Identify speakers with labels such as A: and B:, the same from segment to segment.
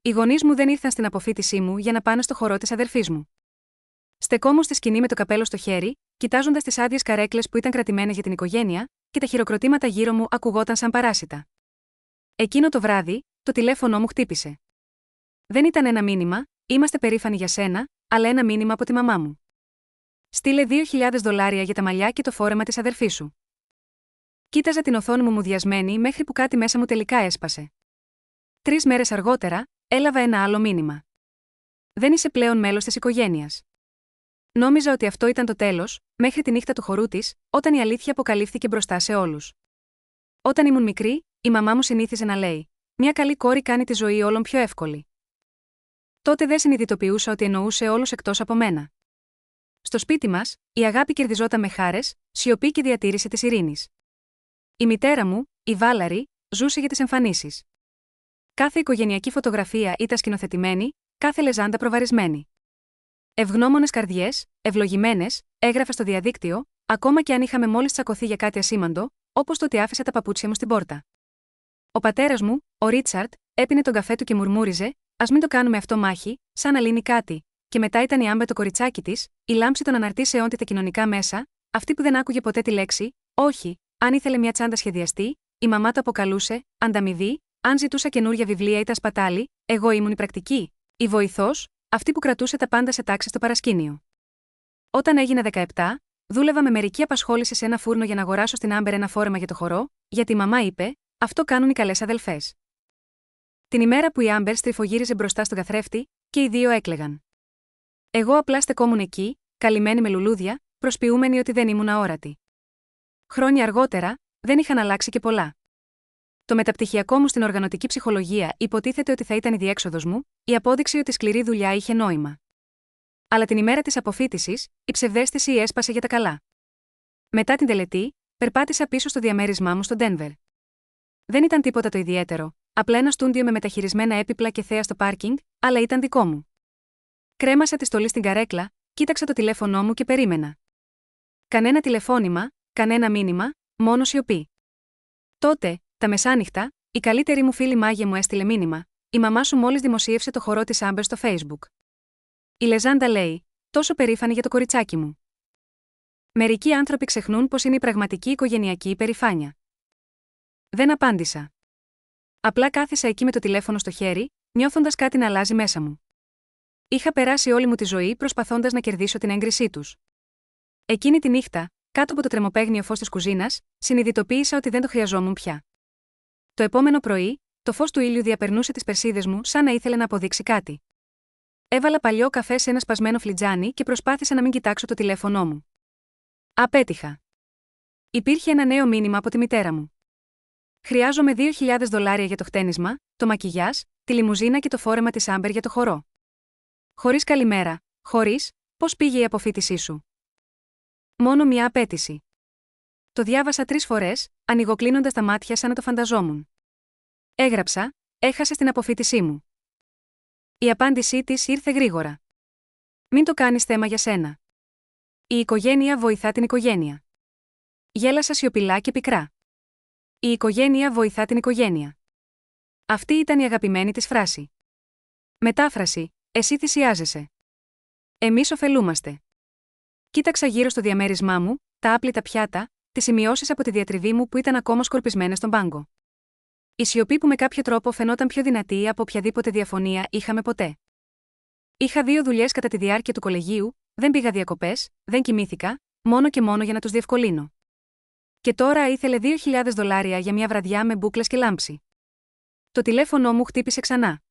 A: Οι γονείς μου δεν ήρθαν στην αποφοίτησή μου για να πάνε στο χορό της αδερφής μου. Στεκόμουν στη σκηνή με το καπέλο στο χέρι, κοιτάζοντας τις άδειες καρέκλες που ήταν κρατημένες για την οικογένεια, και τα χειροκροτήματα γύρω μου ακουγόταν σαν παράσιτα. Εκείνο το βράδυ, το τηλέφωνό μου χτύπησε. Δεν ήταν ένα μήνυμα, είμαστε περήφανοι για σένα, αλλά ένα μήνυμα από τη μαμά μου. Στείλε $2.000 για τα μαλλιά και το φόρεμα της αδερφής σου. Κοίταζα την οθόνη μου μουδιασμένη μέχρι που κάτι μέσα μου τελικά έσπασε. 3 μέρες αργότερα, έλαβα ένα άλλο μήνυμα. Δεν είσαι πλέον μέλος της οικογένειας. Νόμιζα ότι αυτό ήταν το τέλος, μέχρι τη νύχτα του χορού της, όταν η αλήθεια αποκαλύφθηκε μπροστά σε όλους. Όταν ήμουν μικρή, η μαμά μου συνήθιζε να λέει: «Μια καλή κόρη κάνει τη ζωή όλων πιο εύκολη». Τότε δεν συνειδητοποιούσα ότι εννοούσε όλους εκτός από μένα. Στο σπίτι μας, η αγάπη κερδιζόταν με χάρες, σιωπή και διατήρηση της ειρήνης. Η μητέρα μου, η Βάλαρη, ζούσε για τις εμφανίσεις. Κάθε οικογενειακή φωτογραφία ήταν σκηνοθετημένη, κάθε λεζάντα προβαρισμένη. Ευγνώμονες καρδιές, ευλογημένες, έγραφε στο διαδίκτυο, ακόμα και αν είχαμε μόλις τσακωθεί για κάτι ασήμαντο, όπως το ότι άφησα τα παπούτσια μου στην πόρτα. Ο πατέρας μου, ο Ρίτσαρτ, έπινε τον καφέ του και μουρμούριζε: «Ας μην το κάνουμε αυτό μάχη, σαν να λύνει κάτι». Και μετά ήταν η Άμπερ το κοριτσάκι της, η λάμψη των αναρτήσεών της τα κοινωνικά μέσα, αυτή που δεν άκουγε ποτέ τη λέξη «όχι». Αν ήθελε μια τσάντα σχεδιαστή, η μαμά το αποκαλούσε «ανταμοιβή», αν ζητούσα καινούρια βιβλία ήταν σπατάλη, εγώ ήμουν η πρακτική, η βοηθός, αυτή που κρατούσε τα πάντα σε τάξη στο παρασκήνιο. Όταν έγινα 17, δούλευα με μερική απασχόληση σε ένα φούρνο για να αγοράσω στην Άμπερ ένα φόρεμα για το χορό, γιατί η μαμά είπε: «Αυτό κάνουν οι καλές αδελφές». Την ημέρα που η Άμπερ στριφογύριζε μπροστά στον καθρέφτη, και οι δύο έκλαιγαν. Εγώ απλά στεκόμουν εκεί, καλυμμένη με λουλούδια, προσποιούμενη ότι δεν ήμουν αόρατη. Χρόνια αργότερα, δεν είχαν αλλάξει και πολλά. Το μεταπτυχιακό μου στην οργανωτική ψυχολογία υποτίθεται ότι θα ήταν η διέξοδος μου, η απόδειξη ότι σκληρή δουλειά είχε νόημα. Αλλά την ημέρα της αποφοίτησης, η ψευδαίσθηση έσπασε για τα καλά. Μετά την τελετή, περπάτησα πίσω στο διαμέρισμά μου στο Ντένβερ. Δεν ήταν τίποτα το ιδιαίτερο, απλά ένα στούντιο με μεταχειρισμένα έπιπλα και θέα στο πάρκινγκ, αλλά ήταν δικό μου. Κρέμασα τη στολή στην καρέκλα, κοίταξα το τηλέφωνό μου και περίμενα. Κανένα τηλεφώνημα, κανένα μήνυμα, μόνο σιωπή. Τότε, τα μεσάνυχτα, η καλύτερη μου φίλη Μάγια μου έστειλε μήνυμα: «Η μαμά σου μόλις δημοσίευσε το χορό της Άμπερ στο Facebook». Η λεζάντα λέει: «Τόσο περήφανη για το κοριτσάκι μου». Μερικοί άνθρωποι ξεχνούν πως είναι η πραγματική οικογενειακή υπερηφάνεια. Δεν απάντησα. Απλά κάθισα εκεί με το τηλέφωνο στο χέρι, νιώθοντας κάτι να αλλάζει μέσα μου. Είχα περάσει όλη μου τη ζωή προσπαθώντας να κερδίσω την έγκρισή τους. Εκείνη τη νύχτα, κάτω από το τρεμοπαίγνιο φως της κουζίνας, συνειδητοποίησα ότι δεν το χρειαζόμουν πια. Το επόμενο πρωί, το φως του ήλιου διαπερνούσε τις περσίδες μου σαν να ήθελε να αποδείξει κάτι. Έβαλα παλιό καφέ σε ένα σπασμένο φλιτζάνι και προσπάθησα να μην κοιτάξω το τηλέφωνό μου. Απέτυχα. Υπήρχε ένα νέο μήνυμα από τη μητέρα μου. «Χρειάζομαι $2.000 για το χτένισμα, το μακιγιάζ, τη λιμουζίνα και το φόρεμα της Άμπερ για το χορό». Χωρίς καλημέρα, χωρίς «πώς πήγε η αποφοίτησή σου». Μόνο μια απέτηση. Το διάβασα 3 φορές, ανοιγοκλίνοντας τα μάτια σαν να το φανταζόμουν. Έγραψα: «Έχασες την αποφοίτησή μου». Η απάντησή της ήρθε γρήγορα. «Μην το κάνεις θέμα για σένα. Η οικογένεια βοηθά την οικογένεια». Γέλασα σιωπηλά και πικρά. Η οικογένεια βοηθά την οικογένεια. Αυτή ήταν η αγαπημένη της φράση. Μετάφραση: εσύ θυσιάζεσαι. Εμείς ωφελούμαστε. Κοίταξα γύρω στο διαμέρισμά μου, τα άπλυτα πιάτα, τις σημειώσεις από τη διατριβή μου που ήταν ακόμα σκορπισμένες στον πάγκο. Η σιωπή που με κάποιο τρόπο φαινόταν πιο δυνατή από οποιαδήποτε διαφωνία είχαμε ποτέ. Είχα 2 δουλειές κατά τη διάρκεια του κολεγίου, δεν πήγα διακοπές, δεν κοιμήθηκα, μόνο και μόνο για να τους διευκολύνω. Και τώρα ήθελε $2.000 για μια βραδιά με μπούκλες και λάμψη. Το τηλέφωνο μου χτύπησε ξανά.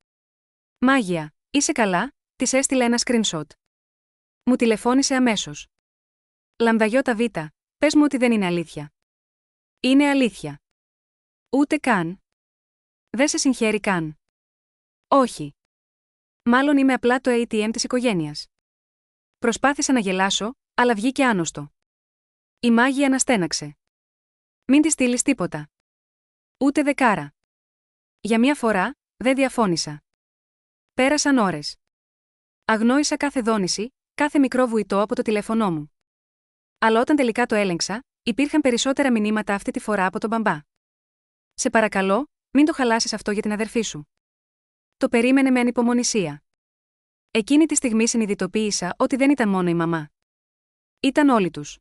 A: «Μάγια, είσαι καλά?» της έστειλε ένα screenshot. Μου τηλεφώνησε αμέσως. «Λαμδαγιώτα Β, πες μου ότι δεν είναι αλήθεια». «Είναι αλήθεια». «Ούτε καν». «Δεν σε συγχαίρει καν». «Όχι». «Μάλλον είμαι απλά το ATM της οικογένειας». Προσπάθησα να γελάσω, αλλά βγήκε άνοστο. Η Μάγια αναστέναξε. «Μην της στείλεις τίποτα». «Ούτε δεκάρα». Για μια φορά, δεν διαφώνησα. Πέρασαν ώρες. Αγνόησα κάθε δόνηση, κάθε μικρό βουητό από το τηλέφωνό μου. Αλλά όταν τελικά το έλεγξα, υπήρχαν περισσότερα μηνύματα αυτή τη φορά από τον μπαμπά. «Σε παρακαλώ, μην το χαλάσεις αυτό για την αδερφή σου». Το περίμενε με ανυπομονησία. Εκείνη τη στιγμή συνειδητοποίησα ότι δεν ήταν μόνο η μαμά. Ήταν όλοι τους.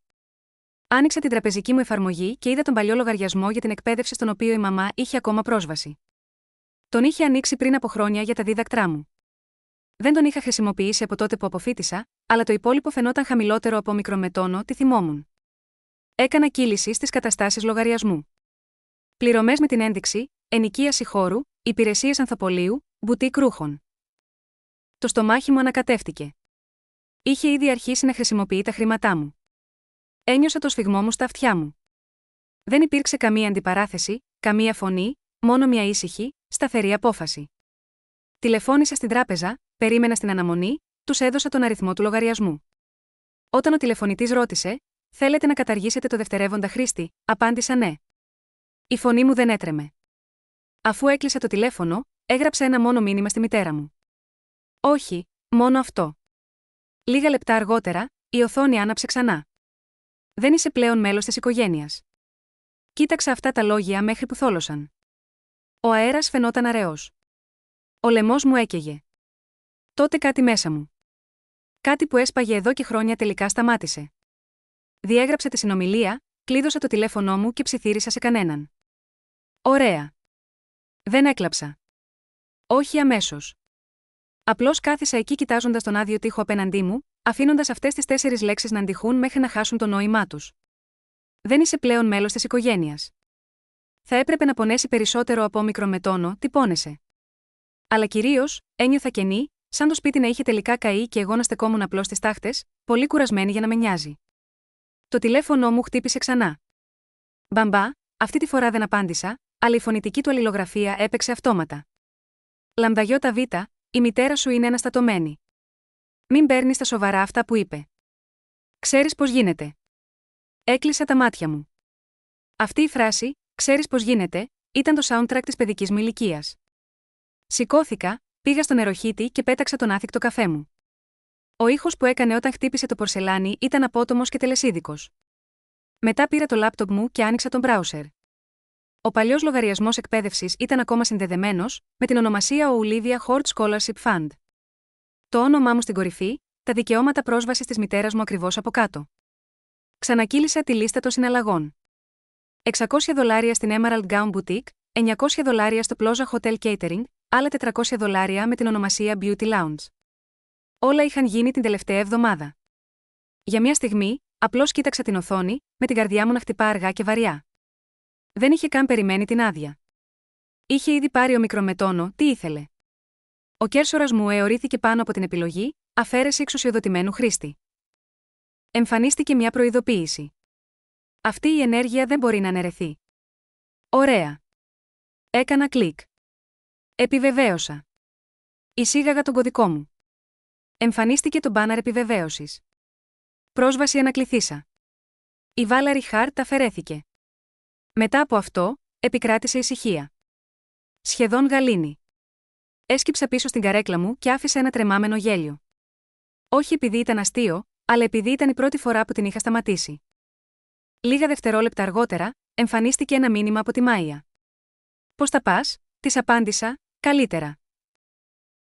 A: Άνοιξα την τραπεζική μου εφαρμογή και είδα τον παλιό λογαριασμό για την εκπαίδευση στον οποίο η μαμά είχε ακόμα πρόσβαση. Τον είχε ανοίξει πριν από χρόνια για τα δίδακτρά μου. Δεν τον είχα χρησιμοποιήσει από τότε που αποφοίτησα, αλλά το υπόλοιπο φαινόταν χαμηλότερο από μικρομετόνο, τι θυμόμουν. Έκανα κύληση στις καταστάσεις λογαριασμού. Πληρωμές με την ένδειξη, ενοικίαση χώρου, υπηρεσίες ανθοπολίου, μπουτίκ ρούχων. Το στομάχι μου ανακατεύτηκε. Είχε ήδη αρχίσει να χρησιμοποιεί τα χρήματά μου. Ένιωσα το σφιγμό μου στα αυτιά μου. Δεν υπήρξε καμία αντιπαράθεση, καμία φωνή, μόνο μια ήσυχη, σταθερή απόφαση. Τηλεφώνησα στην τράπεζα, περίμενα στην αναμονή, τους έδωσα τον αριθμό του λογαριασμού. Όταν ο τηλεφωνητής ρώτησε, «Θέλετε να καταργήσετε το δευτερεύοντα χρήστη?» Απάντησα ναι. Η φωνή μου δεν έτρεμε. Αφού έκλεισα το τηλέφωνο, έγραψα ένα μόνο μήνυμα στη μητέρα μου. «Όχι, μόνο αυτό». Λίγα λεπτά αργότερα, η οθόνη άναψε ξανά. «Δεν είσαι πλέον μέλος της οικογένειας». Κοίταξα αυτά τα λόγια μέχρι που θόλωσαν. Ο αέρας φαινόταν αραιός. Ο λαιμός μου έκαιγε. Τότε κάτι μέσα μου. Κάτι που έσπαγε εδώ και χρόνια τελικά σταμάτησε. Διέγραψα τη συνομιλία, κλείδωσα το τηλέφωνό μου και ψιθύρισα σε κανέναν. Ωραία. Δεν έκλαψα. Όχι αμέσως. Απλώς κάθισα εκεί κοιτάζοντας τον άδειο τοίχο απέναντί μου, αφήνοντας αυτές τις 4 λέξεις να αντιχούν μέχρι να χάσουν το νόημά τους. Δεν είσαι πλέον μέλος της οικογένειας. Θα έπρεπε να πονέσει περισσότερο από μικρομετόνο, τι πόνεσε. Αλλά κυρίως, ένιωθα κενή, σαν το σπίτι να είχε τελικά καεί και εγώ να στεκόμουν απλώς στις τάχτες, πολύ κουρασμένη για να με νοιάζει. Το τηλέφωνό μου χτύπησε ξανά. Μπαμπά, αυτή τη φορά δεν απάντησα, αλλά η φωνητική του αλληλογραφία έπαιξε αυτόματα. Λαμδαγιώτα Β, η μητέρα σου είναι αναστατωμένη. Μην παίρνεις στα σοβαρά αυτά που είπε. Ξέρεις πώς γίνεται. Έκλεισα τα μάτια μου. Αυτή η φράση, ξέρεις πώς γίνεται, ήταν το soundtrack της παιδικής μου ηλικίας. Σηκώθηκα, πήγα στον νεροχύτη και πέταξα τον άθικτο καφέ μου. Ο ήχος που έκανε όταν χτύπησε το πορσελάνι ήταν απότομος και τελεσίδικος. Μετά πήρα το λάπτοπ μου και άνοιξα τον browser. Ο παλιός λογαριασμός εκπαίδευσης ήταν ακόμα συνδεδεμένος, με την ονομασία Olivia Hort Scholarship Fund. Το όνομά μου στην κορυφή, τα δικαιώματα πρόσβασης της μητέρας μου ακριβώς από κάτω. Ξανακύλησα τη λίστα των συναλλαγών. $600 στην Emerald Gown Boutique, $900 στο Plaza Hotel Catering, άλλα $400 με την ονομασία Beauty Lounge. Όλα είχαν γίνει την τελευταία εβδομάδα. Για μια στιγμή, απλώς κοίταξα την οθόνη, με την καρδιά μου να χτυπά αργά και βαριά. Δεν είχε καν περιμένει την άδεια. Είχε ήδη πάρει ο μικρομετόνο, τι ήθελε. Ο κέρσορας μου αιωρήθηκε πάνω από την επιλογή, αφαίρεση εξουσιοδοτημένου χρήστη. Εμφανίστηκε μια προειδοποίηση. Αυτή η ενέργεια δεν μπορεί να αναιρεθεί. Ωραία. Έκανα κλικ. Επιβεβαίωσα. Εισήγαγα τον κωδικό μου. Εμφανίστηκε το μπάναρ επιβεβαίωσης. Πρόσβαση ανακληθήσα. Η Βάλαρη Χάρτ αφαιρέθηκε. Μετά από αυτό, επικράτησε ησυχία. Σχεδόν γαλήνη. Έσκυψα πίσω στην καρέκλα μου και άφησα ένα τρεμάμενο γέλιο. Όχι επειδή ήταν αστείο, αλλά επειδή ήταν η πρώτη φορά που την είχα σταματήσει. Λίγα δευτερόλεπτα αργότερα, εμφανίστηκε ένα μήνυμα από τη Μάια. «Πώς τα πας?» Της απάντησα, «Καλύτερα».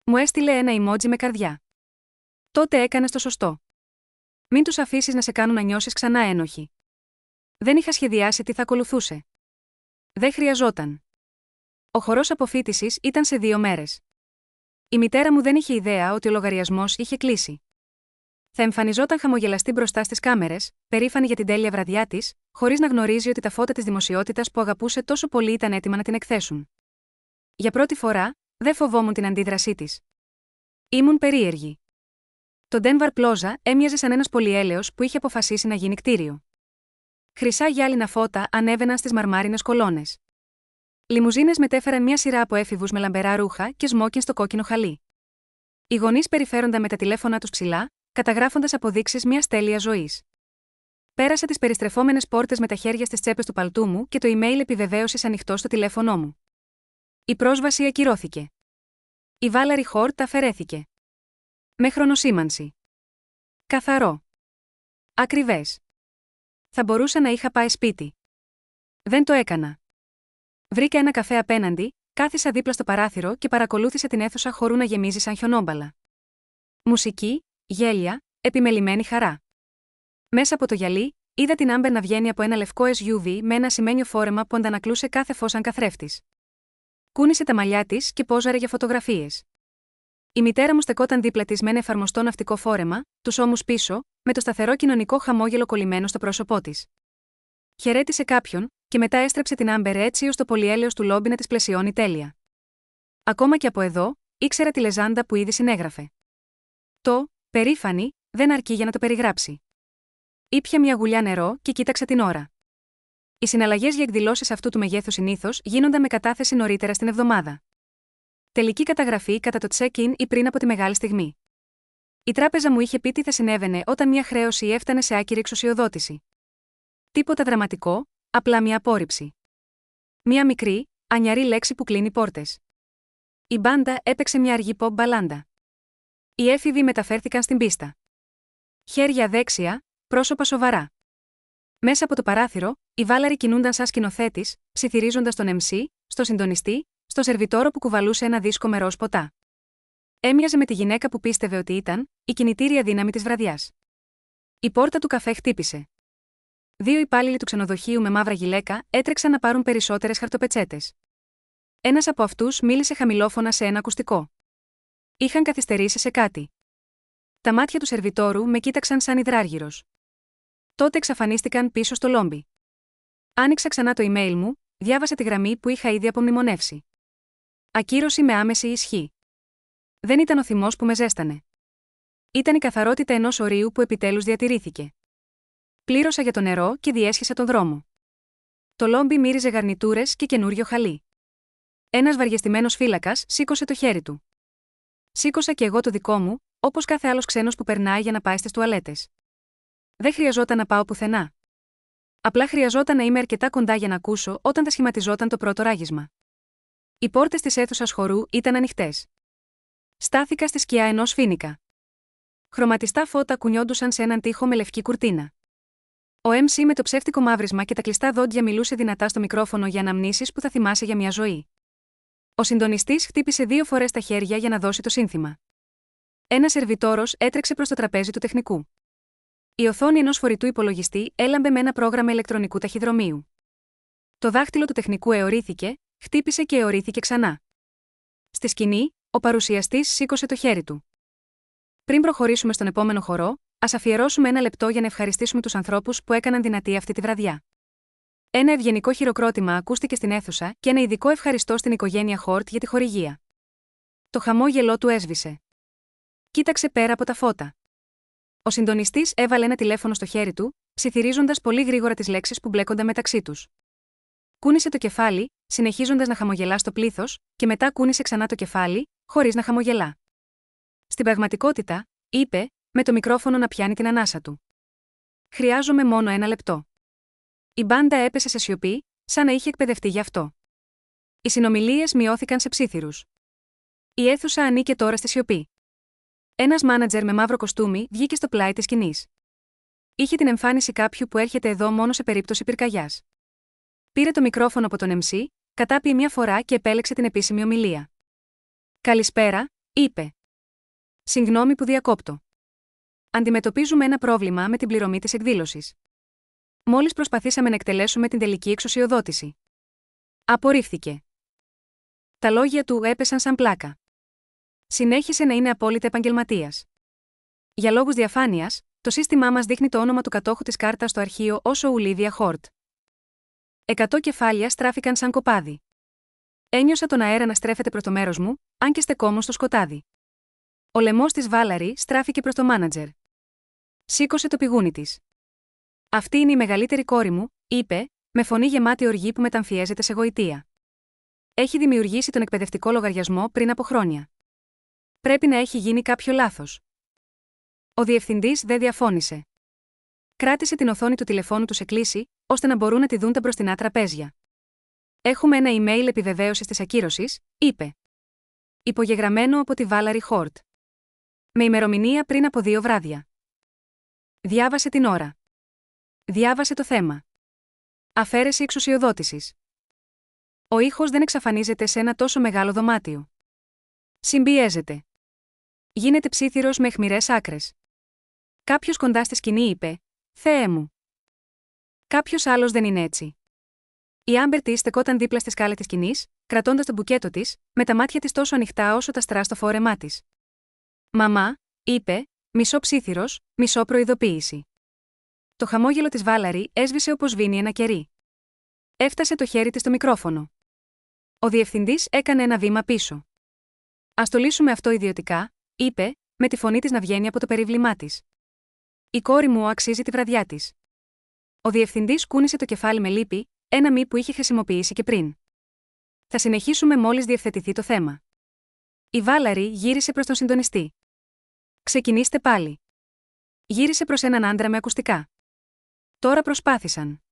A: Μου έστειλε ένα emoji με καρδιά. Τότε έκανες το σωστό. Μην τους αφήσεις να σε κάνουν να νιώσεις ξανά ένοχη. Δεν είχα σχεδιάσει τι θα ακολουθούσε. Δεν χρειαζόταν. Ο χορός αποφοίτησης ήταν σε 2 μέρες. Η μητέρα μου δεν είχε ιδέα ότι ο λογαριασμός είχε κλείσει. Θα εμφανιζόταν χαμογελαστή μπροστά στις κάμερες, περήφανη για την τέλεια βραδιά της, χωρίς να γνωρίζει ότι τα φώτα της δημοσιότητας που αγαπούσε τόσο πολύ ήταν έτοιμα να την εκθέσουν. Για πρώτη φορά, δεν φοβόμουν την αντίδρασή της. Ήμουν περίεργη. Το Denver Plaza έμοιαζε σαν ένας πολυέλαιος που είχε αποφασίσει να γίνει κτίριο. Χρυσά γυάλινα φώτα ανέβαιναν στις μαρμάρινες κολόνες. Λιμουζίνες μετέφεραν μια σειρά από έφηβους με λαμπερά ρούχα και σμόκιν στο κόκκινο χαλί. Οι γονείς περιφέρονταν με τα τηλέφωνα τους ψηλά, καταγράφοντας αποδείξεις μιας τέλειας ζωής. Πέρασα τις περιστρεφόμενες πόρτες με τα χέρια στις τσέπες του παλτού μου και το email επιβεβαίωσης ανοιχτό στο τηλέφωνό μου. Η πρόσβαση ακυρώθηκε. Η Βάλαρη Χόρτ αφαιρέθηκε. Με χρονοσήμανση. Καθαρό. Ακριβές. Θα μπορούσα να είχα πάει σπίτι. Δεν το έκανα. Βρήκα ένα καφέ απέναντι, Κάθισα δίπλα στο παράθυρο και παρακολούθησε την αίθουσα χορού να γεμίζει σαν χιονόμπαλα. Μουσική, γέλια, επιμελημένη χαρά. Μέσα από το γυαλί, είδα την Άμπερ να βγαίνει από ένα λευκό SUV με ένα ασημένιο φόρεμα που αντανακλούσε κάθε φως σαν καθρέφτης. Κούνησε τα μαλλιά της και πόζαρε για φωτογραφίες. Η μητέρα μου στεκόταν δίπλα της με ένα εφαρμοστό ναυτικό φόρεμα, τους ώμους πίσω, με το σταθερό κοινωνικό χαμόγελο κολλημένο στο πρόσωπό της. Χαιρέτησε κάποιον, και μετά έστρεψε την Άμπερ έτσι ώστε το πολυέλαιος του λόμπι να της πλαισιώνει τέλεια. Ακόμα και από εδώ, ήξερα τη λεζάντα που ήδη συνέγραφε. Το περήφανη δεν αρκεί για να το περιγράψει. Ήπια μια γουλιά νερό και κοίταξα την ώρα. Οι συναλλαγές για εκδηλώσεις αυτού του μεγέθους συνήθως γίνονταν με κατάθεση νωρίτερα στην εβδομάδα. Τελική καταγραφή κατά το check-in ή πριν από τη μεγάλη στιγμή. Η τράπεζα μου είχε πει τι θα συνέβαινε όταν μια χρέωση έφτανε σε άκυρη εξουσιοδότηση. Τίποτα δραματικό, απλά μια απόρριψη. Μια μικρή, ανιαρή λέξη που κλείνει πόρτες. Η μπάντα έπαιξε μια αργή pop μπαλάντα. Οι έφηβοι μεταφέρθηκαν στην πίστα. Χέρια δέξια, πρόσωπα σοβαρά. Μέσα από το παράθυρο, οι Βάλαροι κινούνταν σαν σκηνοθέτης, ψιθυρίζοντας τον MC, στο συντονιστή, στο σερβιτόρο που κουβαλούσε ένα δίσκο με ροζ ποτά. Έμοιαζε με τη γυναίκα που πίστευε ότι ήταν η κινητήρια δύναμη της βραδιάς. Η πόρτα του καφέ χτύπησε. 2 υπάλληλοι του ξενοδοχείου με μαύρα γυλαίκα έτρεξαν να πάρουν περισσότερες χαρτοπετσέτες. Ένας από αυτούς μίλησε χαμηλόφωνα σε ένα ακουστικό. Είχαν καθυστερήσει σε κάτι. Τα μάτια του σερβιτόρου με κοίταξαν σαν υδράργυρος. Τότε εξαφανίστηκαν πίσω στο λόμπι. Άνοιξα ξανά το email μου, διάβασα τη γραμμή που είχα ήδη απομνημονεύσει. Ακύρωση με άμεση ισχύ. Δεν ήταν ο θυμός που με ζέστανε. Ήταν η καθαρότητα ενός ορίου που επιτέλους διατηρήθηκε. Πλήρωσα για το νερό και διέσχισα τον δρόμο. Το λόμπι μύριζε γαρνιτούρες και καινούριο χαλί. Ένας βαριεστημένος φύλακας σήκωσε το χέρι του. Σήκωσα και εγώ το δικό μου, όπως κάθε άλλος ξένος που περνάει για να πάει στις τουαλέτες. Δεν χρειαζόταν να πάω πουθενά. Απλά χρειαζόταν να είμαι αρκετά κοντά για να ακούσω όταν θα σχηματιζόταν το πρώτο ράγισμα. Οι πόρτες της αίθουσας χορού ήταν ανοιχτές. Στάθηκα στη σκιά ενός φοίνικα. Χρωματιστά φώτα κουνιόντουσαν σε έναν τοίχο με λευκή κουρτίνα. Ο MC με το ψεύτικο μαύρισμα και τα κλειστά δόντια μιλούσε δυνατά στο μικρόφωνο για αναμνήσεις που θα θυμάσαι για μια ζωή. Ο συντονιστής χτύπησε 2 φορές τα χέρια για να δώσει το σύνθημα. Ένας σερβιτόρος έτρεξε προς το τραπέζι του τεχνικού. Η οθόνη ενός φορητού υπολογιστή έλαμπε με ένα πρόγραμμα ηλεκτρονικού ταχυδρομείου. Το δάχτυλο του τεχνικού αιωρήθηκε, χτύπησε και αιωρήθηκε ξανά. Στη σκηνή, ο παρουσιαστής σήκωσε το χέρι του. Πριν προχωρήσουμε στον επόμενο χορό, ας αφιερώσουμε 1 λεπτό για να ευχαριστήσουμε τους ανθρώπους που έκαναν δυνατή αυτή τη βραδιά. Ένα ευγενικό χειροκρότημα ακούστηκε στην αίθουσα και ένα ειδικό ευχαριστώ στην οικογένεια Χόρτ για τη χορηγία. Το χαμόγελό του έσβησε. Κοίταξε πέρα από τα φώτα. Ο συντονιστής έβαλε ένα τηλέφωνο στο χέρι του, ψιθυρίζοντας πολύ γρήγορα τις λέξεις που μπλέκονταν μεταξύ τους. Κούνησε το κεφάλι, συνεχίζοντας να χαμογελά στο πλήθος, και μετά κούνησε ξανά το κεφάλι, χωρίς να χαμογελά. Στην πραγματικότητα, είπε, με το μικρόφωνο να πιάνει την ανάσα του. Χρειάζομαι μόνο 1 λεπτό. Η μπάντα έπεσε σε σιωπή, σαν να είχε εκπαιδευτεί γι' αυτό. Οι συνομιλίες μειώθηκαν σε ψίθυρους. Η αίθουσα ανήκε τώρα στη σιωπή. Ένας μάνατζερ με μαύρο κοστούμι βγήκε στο πλάι της σκηνής. Είχε την εμφάνιση κάποιου που έρχεται εδώ μόνο σε περίπτωση πυρκαγιάς. Πήρε το μικρόφωνο από τον MC, κατάπιε 1 φορά και επέλεξε την επίσημη ομιλία. «Καλησπέρα», είπε. «Συγγνώμη που διακόπτω. Αντιμετωπίζουμε ένα πρόβλημα με την πληρωμή της εκδήλωσης. Μόλις προσπαθήσαμε να εκτελέσουμε την τελική εξουσιοδότηση. Απορρίφθηκε». Τα λόγια του έπεσαν σαν πλάκα. Συνέχισε να είναι απόλυτα επαγγελματίας. Για λόγους διαφάνειας, το σύστημά μας δείχνει το όνομα του κατόχου της κάρτας στο αρχείο ως Ολίβια Χόρτ. 100 κεφάλια στράφηκαν σαν κοπάδι. Ένιωσα τον αέρα να στρέφεται προς το μέρος μου, αν και στεκόμουν στο σκοτάδι. Ο λαιμός της Βάλαρη στράφηκε προς το μάνατζερ. Σήκωσε το πηγούνι της. «Αυτή είναι η μεγαλύτερη κόρη μου», είπε, με φωνή γεμάτη οργή που μεταμφιέζεται σε γοητεία. «Έχει δημιουργήσει τον εκπαιδευτικό λογαριασμό πριν από χρόνια. Πρέπει να έχει γίνει κάποιο λάθος». Ο διευθυντής δεν διαφώνησε. Κράτησε την οθόνη του τηλεφώνου του σε κλίση, ώστε να μπορούν να τη δουν τα μπροστινά τραπέζια. «Έχουμε ένα email επιβεβαίωσης της ακύρωσης», είπε. «Υπογεγραμμένο από τη Βάλαρη Χόρτ. Με ημερομηνία πριν από 2 βράδια». Διάβασε την ώρα. Διάβασε το θέμα. Αφαίρεση εξουσιοδότησης. Ο ήχος δεν εξαφανίζεται σε ένα τόσο μεγάλο δωμάτιο. Συμπιέζεται. Γίνεται ψίθυρος με αιχμηρές άκρες. Κάποιος κοντά στη σκηνή είπε: «Θεέ μου». Κάποιος άλλος δεν είναι έτσι. Η Άμπερ Τι στεκόταν δίπλα στη σκάλα της σκηνής, κρατώντας το μπουκέτο της, με τα μάτια της τόσο ανοιχτά όσο τα στρά στο φόρεμά της. «Μαμά», είπε, μισό ψίθυρος, μισό προειδοποίηση. Το χαμόγελο της Βάλαρη έσβησε όπως σβήνει ένα κερί. Έφτασε το χέρι της στο μικρόφωνο. Ο διευθυντής έκανε ένα βήμα πίσω. «Ας το λύσουμε αυτό ιδιωτικά», είπε, με τη φωνή της να βγαίνει από το περίβλημά της. «Η κόρη μου αξίζει τη βραδιά της». Ο διευθυντής κούνησε το κεφάλι με λύπη, ένα μη που είχε χρησιμοποιήσει και πριν. «Θα συνεχίσουμε μόλις διευθετηθεί το θέμα». Η Βάλαρη γύρισε προς τον συντονιστή. «Ξεκινήστε πάλι». Γύρισε προς έναν άντρα με ακουστικά. Τώρα προσπάθησαν.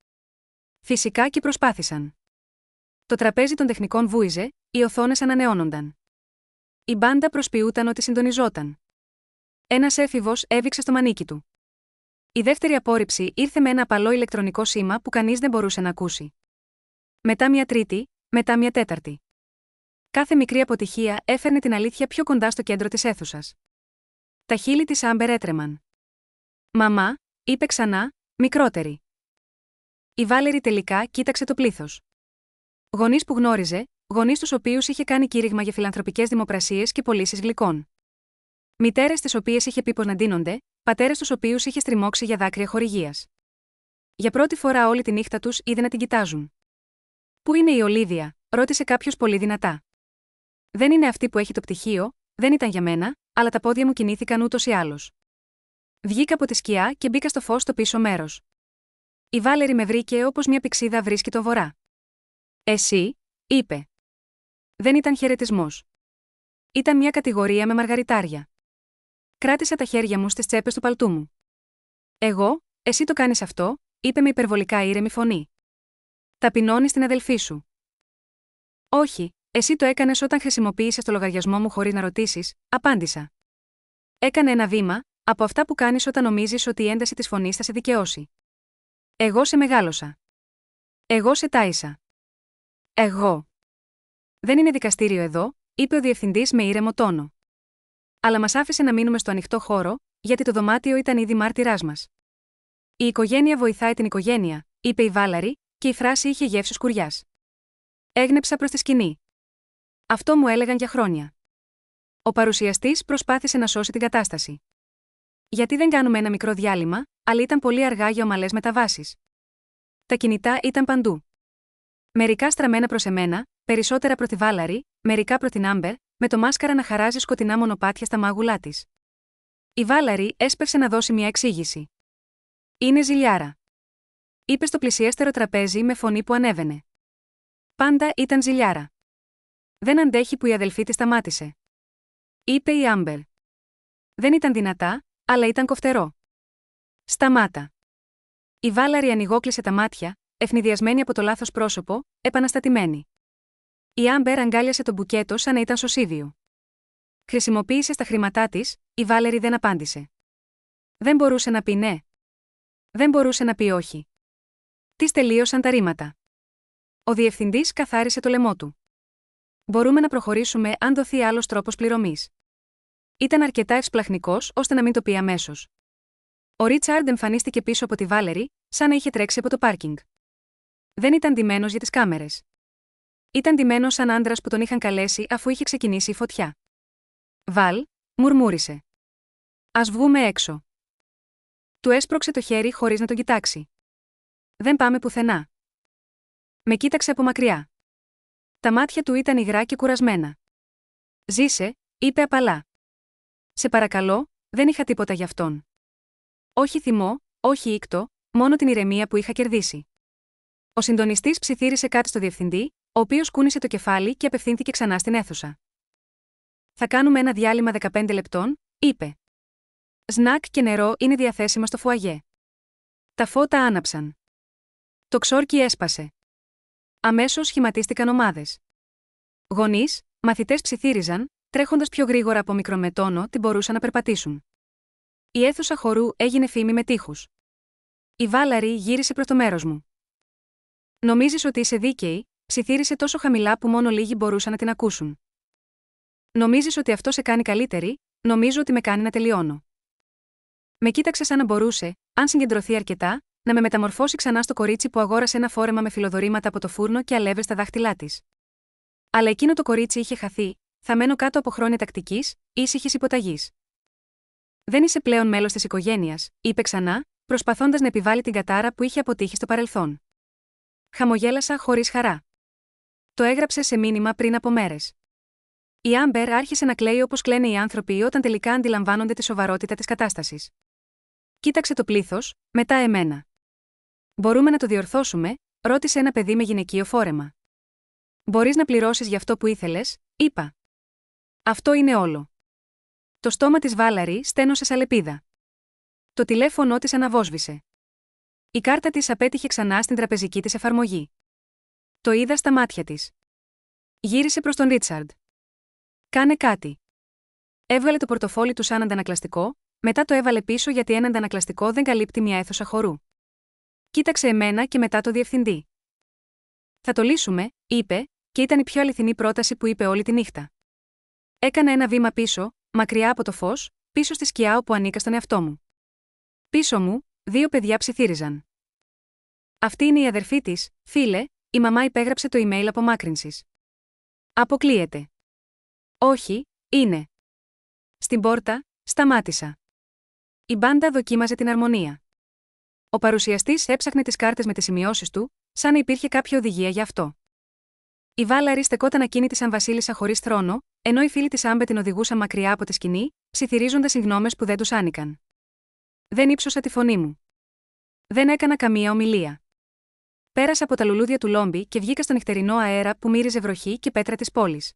A: Φυσικά και προσπάθησαν. Το τραπέζι των τεχνικών βούιζε, οι οθόνες ανανεώνονταν. Η μπάντα προσποιούταν ότι συντονιζόταν. Ένας έφηβος έβηξε στο μανίκι του. Η δεύτερη απόρριψη ήρθε με ένα απαλό ηλεκτρονικό σήμα που κανείς δεν μπορούσε να ακούσει. Μετά μια τρίτη, μετά μια τέταρτη. Κάθε μικρή αποτυχία έφερνε την αλήθεια πιο κοντά στο κέντρο της αίθουσας. Τα χείλη της Άμπερ έτρεμαν. «Μαμά», είπε ξανά, μικρότερη. Η Βάλερη τελικά κοίταξε το πλήθος. Γονείς που γνώριζε, γονείς τους οποίους είχε κάνει κήρυγμα για φιλανθρωπικές δημοπρασίες και πωλήσεις γλυκών. Μητέρες τις οποίες είχε πει πως να ντύνονται, πατέρες τους οποίους είχε στριμώξει για δάκρυα χορηγίας. Για πρώτη φορά όλη τη νύχτα τους είδε να την κοιτάζουν. «Πού είναι η Ολίβια?» ρώτησε κάποιος πολύ δυνατά. «Δεν είναι αυτή που έχει το πτυχίο, δεν ήταν για μένα, αλλά τα πόδια μου κινήθηκαν ούτως ή άλλως. Βγήκα από τη σκιά και μπήκα στο φως στο πίσω μέρος. Η Βάλερη με βρήκε όπως μια πηξίδα βρίσκει το βορρά. «Εσύ», είπε. Δεν ήταν χαιρετισμός. Ήταν μια κατηγορία με μαργαριτάρια. Κράτησα τα χέρια μου στις τσέπες του παλτού μου. «Εγώ, εσύ το κάνεις αυτό», είπε με υπερβολικά ήρεμη φωνή. «Ταπεινώνεις την αδελφή σου». «Όχι, εσύ το έκανες όταν χρησιμοποίησες το λογαριασμό μου χωρίς να ρωτήσεις», απάντησα. Έκανε ένα βήμα, από αυτά που κάνεις όταν νομίζεις ότι η ένταση της φωνής θα σε δικαιώσει. «Εγώ σε μεγάλωσα. Εγώ σε τάισα. Εγώ». «Δεν είναι δικαστήριο εδώ», είπε ο διευθυντής με ήρεμο τόνο. Αλλά μας άφησε να μείνουμε στο ανοιχτό χώρο, γιατί το δωμάτιο ήταν ήδη μάρτυράς μας. «Η οικογένεια βοηθάει την οικογένεια», είπε η Βάλαρη, και η φράση είχε γεύση σκουριάς. Έγνεψα προς τη σκηνή. Αυτό μου έλεγαν για χρόνια. Ο παρουσιαστής προσπάθησε να σώσει την κατάσταση. «Γιατί δεν κάνουμε ένα μικρό διάλειμμα?» Αλλά ήταν πολύ αργά για ομαλές μεταβάσεις. Τα κινητά ήταν παντού. Μερικά στραμμένα προς εμένα, περισσότερα προ τη Βάλαρη, μερικά προ την Άμπερ, με το μάσκαρα να χαράζει σκοτεινά μονοπάτια στα μάγουλά της. Η Βάλαρη έσπευσε να δώσει μια εξήγηση. «Είναι ζηλιάρα», είπε στο πλησιέστερο τραπέζι με φωνή που ανέβαινε. Πάντα ήταν ζηλιάρα. «Δεν αντέχει που η αδελφή της σταμάτησε», είπε η Άμπερ. Δεν ήταν δυνατά, αλλά ήταν κοφτερό. «Σταμάτα». Η Βάλαρη ανοιγόκλεισε τα μάτια, ευνηδιασμένη από το λάθος πρόσωπο, επαναστατημένη. Η Άμπερ αγκάλιασε το μπουκέτο σαν να ήταν σωσίβιο. Χρησιμοποίησε τα χρήματά της, η Βάλαρη δεν απάντησε. Δεν μπορούσε να πει ναι. Δεν μπορούσε να πει όχι. Της τελείωσαν τα ρήματα. Ο διευθυντής καθάρισε το λαιμό του. «Μπορούμε να προχωρήσουμε αν δοθεί άλλος τρόπος πληρωμής». Ήταν αρκετά ευσπλαχνικός ώστε να μην το πει αμέσως. Ο Ρίτσαρντ εμφανίστηκε πίσω από τη Βάλερη, σαν να είχε τρέξει από το πάρκινγκ. Δεν ήταν ντυμένος για τις κάμερες. Ήταν ντυμένος σαν άντρας που τον είχαν καλέσει αφού είχε ξεκινήσει η φωτιά. «Βαλ», μουρμούρισε. «Ας βγούμε έξω». Του έσπρωξε το χέρι χωρίς να τον κοιτάξει. «Δεν πάμε πουθενά». Με κοίταξε από μακριά. Τα μάτια του ήταν υγρά και κουρασμένα. «Ζήσε», είπε απαλά. «Σε παρακαλώ, δεν είχα τίποτα γι' αυτόν. Όχι θυμό, όχι ήκτο, μόνο την ηρεμία που είχα κερδίσει». Ο συντονιστής ψιθύρισε κάτι στο διευθυντή, ο οποίος κούνησε το κεφάλι και απευθύνθηκε ξανά στην αίθουσα. «Θα κάνουμε ένα διάλειμμα 15 λεπτών», είπε. «Σνακ και νερό είναι διαθέσιμα στο φουαγέ». Τα φώτα άναψαν. Το ξόρκι έσπασε. Αμέσως σχηματίστηκαν ομάδες. Γονείς, μαθητές ψιθύριζαν, τρέχοντας πιο γρήγορα από μικρομετόνο τι μπορούσαν να περπατήσουν. Η αίθουσα χορού έγινε φήμη με τείχους. Η Βάλαρη γύρισε προς το μέρος μου. «Νομίζεις ότι είσαι δίκαιη?» ψιθύρισε τόσο χαμηλά που μόνο λίγοι μπορούσαν να την ακούσουν. Νομίζεις ότι αυτό σε κάνει καλύτερη? Νομίζω ότι με κάνει να τελειώνω. Με κοίταξε σαν να μπορούσε, αν συγκεντρωθεί αρκετά, να με μεταμορφώσει ξανά στο κορίτσι που αγόρασε ένα φόρεμα με φιλοδορήματα από το φούρνο και αλεύρες στα δάχτυλά της. Αλλά εκείνο το κορίτσι είχε χαθεί, θαμμένο κάτω από χρόνια τακτικής, ήσυχης υποταγής. Δεν είσαι πλέον μέλος της οικογένειας, είπε ξανά, προσπαθώντας να επιβάλει την κατάρα που είχε αποτύχει στο παρελθόν. Χαμογέλασα χωρίς χαρά. Το έγραψε σε μήνυμα πριν από μέρες. Η Άμπερ άρχισε να κλαίει όπως κλαίνε οι άνθρωποι όταν τελικά αντιλαμβάνονται τη σοβαρότητα της κατάστασης. Κοίταξε το πλήθος, μετά εμένα. Μπορούμε να το διορθώσουμε, ρώτησε ένα παιδί με γυναικείο φόρεμα. Μπορείς να πληρώσεις για αυτό που ήθελες, είπα. Αυτό είναι όλο. Το στόμα της Βάλαρη στένωσε σαλεπίδα. Το τηλέφωνο της αναβόσβησε. Η κάρτα της απέτυχε ξανά στην τραπεζική της εφαρμογή. Το είδα στα μάτια της. Γύρισε προς τον Ρίτσαρντ. Κάνε κάτι. Έβγαλε το πορτοφόλι του σαν αντανακλαστικό, μετά το έβαλε πίσω γιατί ένα αντανακλαστικό δεν καλύπτει μια αίθουσα χορού. Κοίταξε εμένα και μετά το διευθυντή. Θα το λύσουμε, είπε, και ήταν η πιο αληθινή πρόταση που είπε όλη τη νύχτα. Έκανα ένα βήμα πίσω, μακριά από το φως, πίσω στη σκιά όπου ανήκα στον εαυτό μου. Πίσω μου, δύο παιδιά ψιθύριζαν. Αυτή είναι η αδερφή της, φίλε, η μαμά υπέγραψε το email απομάκρυνσης. Αποκλείεται. Όχι, είναι. Στην πόρτα, σταμάτησα. Η μπάντα δοκίμαζε την αρμονία. Ο παρουσιαστής έψαχνε τις κάρτες με τις σημειώσεις του, σαν να υπήρχε κάποια οδηγία γι' αυτό. Η Βάλαρη στεκόταν ακίνητη σαν βασίλισσα χωρίς θρόνο, ενώ οι φίλοι της Άμπε την οδηγούσαν μακριά από τη σκηνή, ψιθυρίζοντας συγγνώμες που δεν τους άνοικαν. Δεν ύψωσα τη φωνή μου. Δεν έκανα καμία ομιλία. Πέρασα από τα λουλούδια του λόμπι και βγήκα στο νυχτερινό αέρα που μύριζε βροχή και πέτρα της πόλης.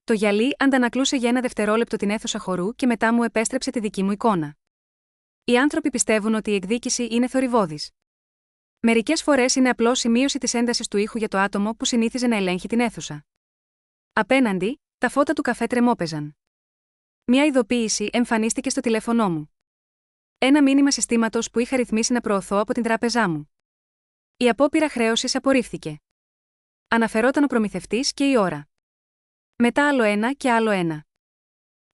A: Το γυαλί αντανακλούσε για ένα δευτερόλεπτο την αίθουσα χορού και μετά μου επέστρεψε τη δική μου εικόνα. Οι άνθρωποι πιστεύουν ότι η εκδίκηση είναι θορυβώδης. Μερικές φορές είναι απλώς η μείωση της έντασης του ήχου για το άτομο που συνήθιζε να ελέγχει την αίθουσα. Απέναντι, τα φώτα του καφέ τρεμόπαιζαν. Μια ειδοποίηση εμφανίστηκε στο τηλέφωνό μου. Ένα μήνυμα συστήματος που είχα ρυθμίσει να προωθώ από την τράπεζά μου. Η απόπειρα χρέωσης απορρίφθηκε. Αναφερόταν ο προμηθευτής και η ώρα. Μετά άλλο ένα και άλλο ένα.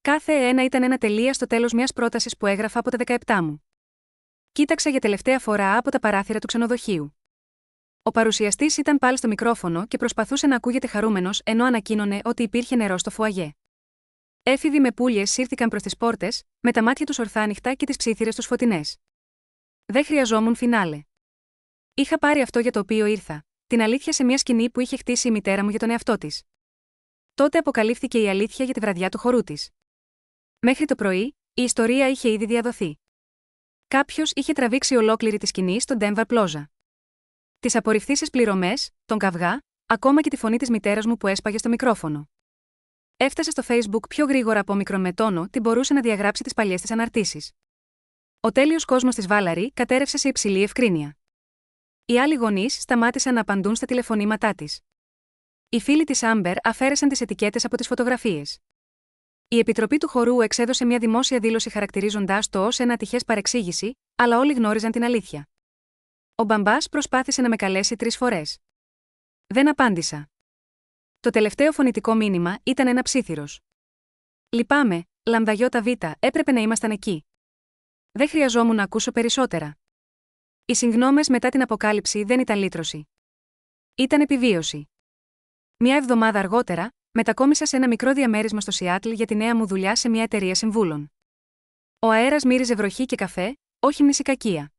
A: Κάθε ένα ήταν ένα τελεία στο τέλος μιας πρότασης που έγραφα από τα 17 μου. Κοίταξα για τελευταία φορά από τα παράθυρα του ξενοδοχείου. Ο παρουσιαστής ήταν πάλι στο μικρόφωνο και προσπαθούσε να ακούγεται χαρούμενος ενώ ανακοίνωνε ότι υπήρχε νερό στο φουαγέ. Έφηβοι με πουλιες σύρθηκαν προς τις πόρτες, με τα μάτια τους ορθάνυχτα και τις ψίθυρες τους φωτεινές. Δεν χρειαζόμουν φινάλε. Είχα πάρει αυτό για το οποίο ήρθα, την αλήθεια σε μια σκηνή που είχε χτίσει η μητέρα μου για τον εαυτό της. Τότε αποκαλύφθηκε η αλήθεια για τη βραδιά του χορού της. Μέχρι το πρωί, η ιστορία είχε ήδη διαδοθεί. Κάποιος είχε τραβήξει ολόκληρη τη σκηνή στον Denver Plaza. Τις απορριφθήσεις πληρωμές, τον καυγά, ακόμα και τη φωνή της μητέρας μου που έσπαγε στο μικρόφωνο. Έφτασε στο Facebook πιο γρήγορα από όμικρον με τόνο τι μπορούσε να διαγράψει τις παλιές της αναρτήσεις. Ο τέλειος κόσμος της Βάλαρη κατέρευσε σε υψηλή ευκρίνεια. Οι άλλοι γονείς σταμάτησαν να απαντούν στα τηλεφωνήματά της. Οι φίλοι της Άμπερ αφαίρεσαν τις ετικέτες από τις φωτογραφίες. Η Επιτροπή του Χορού εξέδωσε μια δημόσια δήλωση χαρακτηρίζοντάς το ως ένα ατυχές παρεξήγηση, αλλά όλοι γνώριζαν την αλήθεια. Ο μπαμπάς προσπάθησε να με καλέσει 3 φορές. Δεν απάντησα. Το τελευταίο φωνητικό μήνυμα ήταν ένα ψίθυρος. Λυπάμαι, λαμδαγιώτα Β, έπρεπε να ήμασταν εκεί. Δεν χρειαζόμουν να ακούσω περισσότερα. Οι συγγνώμες μετά την αποκάλυψη δεν ήταν λύτρωση. Ήταν επιβίωση. Μια εβδομάδα αργότερα, μετακόμισα σε ένα μικρό διαμέρισμα στο Σιάτλ για τη νέα μου δουλειά σε μια εταιρεία συμβούλων. Ο αέρας μύριζε βροχή και καφέ, όχι μνησικακία.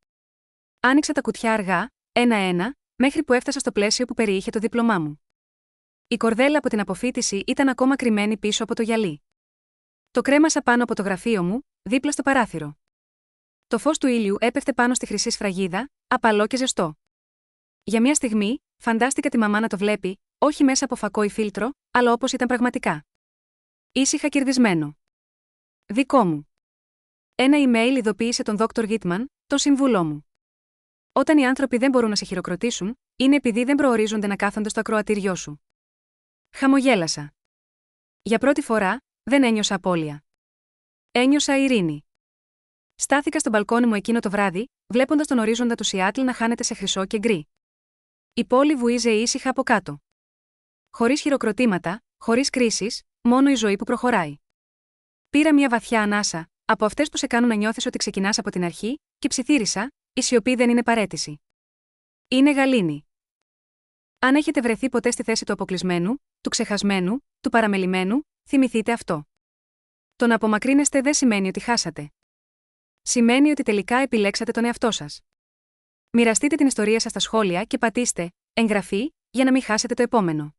A: Άνοιξα τα κουτιά αργά, ένα-ένα, μέχρι που έφτασα στο πλαίσιο που περιείχε το δίπλωμά μου. Η κορδέλα από την αποφοίτηση ήταν ακόμα κρυμμένη πίσω από το γυαλί. Το κρέμασα πάνω από το γραφείο μου, δίπλα στο παράθυρο. Το φως του ήλιου έπεφτε πάνω στη χρυσή σφραγίδα, απαλό και ζεστό. Για μια στιγμή, φαντάστηκα τη μαμά να το βλέπει, όχι μέσα από φακό ή φίλτρο, αλλά όπως ήταν πραγματικά. Ήσυχα κερδισμένο. Δικό μου. Ένα email ειδοποίησε τον Dr. Gitman, τον συμβούλό μου. Όταν οι άνθρωποι δεν μπορούν να σε χειροκροτήσουν, είναι επειδή δεν προορίζονται να κάθονται στο ακροατήριό σου. Χαμογέλασα. Για πρώτη φορά, δεν ένιωσα απώλεια. Ένιωσα ειρήνη. Στάθηκα στο μπαλκόνι μου εκείνο το βράδυ, βλέποντας τον ορίζοντα του Σιάτλ να χάνεται σε χρυσό και γκρι. Η πόλη βουίζε ήσυχα από κάτω. Χωρίς χειροκροτήματα, χωρίς κρίσεις, μόνο η ζωή που προχωράει. Πήρα μια βαθιά ανάσα, από αυτές που σε κάνουν να νιώθεις ότι ξεκινάς από την αρχή, και ψιθύρισα: η σιωπή δεν είναι παραίτηση. Είναι γαλήνη. Αν έχετε βρεθεί ποτέ στη θέση του αποκλεισμένου, του ξεχασμένου, του παραμελημένου, θυμηθείτε αυτό. Το να απομακρύνεστε δεν σημαίνει ότι χάσατε. Σημαίνει ότι τελικά επιλέξατε τον εαυτό σας. Μοιραστείτε την ιστορία σας στα σχόλια και πατήστε εγγραφή για να μην χάσετε το επόμενο.